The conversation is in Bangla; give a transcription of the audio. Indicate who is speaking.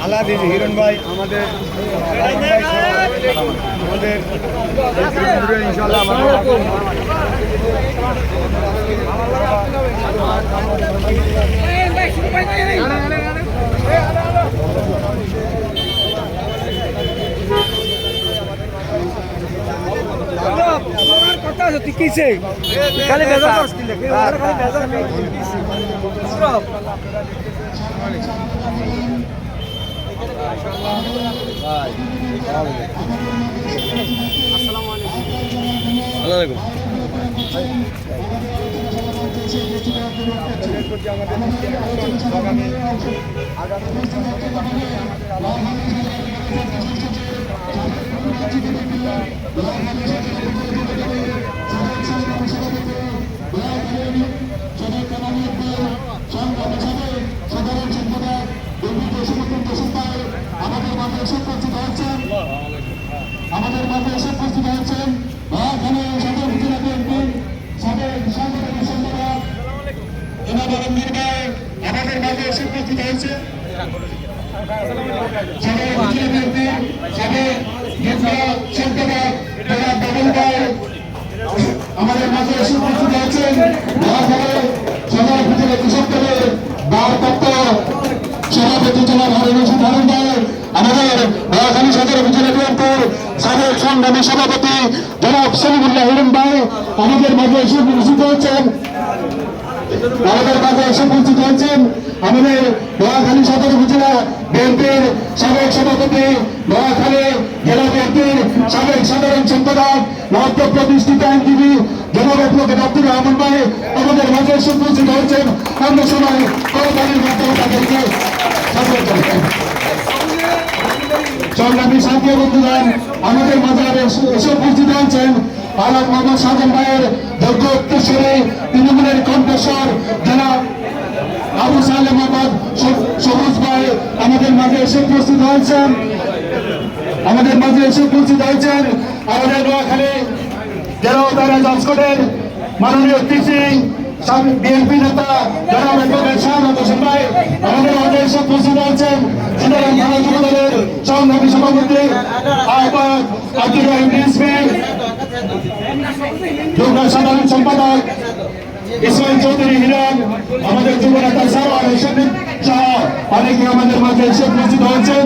Speaker 1: আল্লাহ হিরণ ভাই আমাদের ইনশাল্লাহ কথা আছে তুই কিসে খালি বেজার করছিস খালি বেজার আসসালামু
Speaker 2: আমাদের মাঝে এসে উপস্থিত হয়েছেন আমাদের মাঝে এসে উপস্থিত হয়েছে আমাদের মাঝে এসে উপস্থিত হয়েছেন সদর উপজেলা কৃষক দলের ভারপ্রাপ্ত সভাপতি জেলা ভারত ধারণ দল আমাদের নোয়াখালী সদর উপজেলা বিএনপির সাবেক সংগ্রামী সভাপতি জনাব সলিমুল্লাহ হিরণ ভাই আমাদের মাঝে এসে উপস্থিত হয়েছেন আমাদের নোয়াখালী সদর উপজেলা বিএনপির সাবেক সভাপতি নোয়াখালী জেলা বিএনপির সাবেক সাধারণ সম্পাদক মহত্ব প্রতিষ্ঠিত আইনজীবী জনাব অ্যাডভোকেট আব্দুর রহমান ভাই আমাদের মাঝে এসে উপস্থিত হয়েছেন। আমরা সবাই করতালির মাধ্যমে তাদেরকে সংগ্রামী সাথী বন্ধুগণ আমাদের মাঝে এসে উপস্থিত হয়েছেন আলম মোহাম্মদ শাহজাহান ভাইয়ের যোগ্য উত্তরসূরি তৃণমূলের কণ্ঠস্বর জনাব আবু সালেম মোহাম্মদ সবুজ ভাই আমাদের মাঝে এসে উপস্থিত হয়েছেন। আমাদের নোয়াখালী জেলা তারা জজকোটের মাননীয় টিসি বিএনপি নেতা জনাব অ্যাডভোকেট শাহাদাত হোসেন ভাই আমাদের মাঝে এসে উপস্থিত হয়েছেন। সিদ্ধারাম থানা যুব দলের সংগ্রামী সভাপতি আহ্বায়ক আব্দুর রহিম রিজভী, যুগ্ম সাধারণ সম্পাদক ইসমাইল চৌধুরী হিরণ, আমাদের যুব নেতা সারোয়ার হোসেন সহ অনেকে আমাদের মাঝে এসে উপস্থিত হয়েছেন।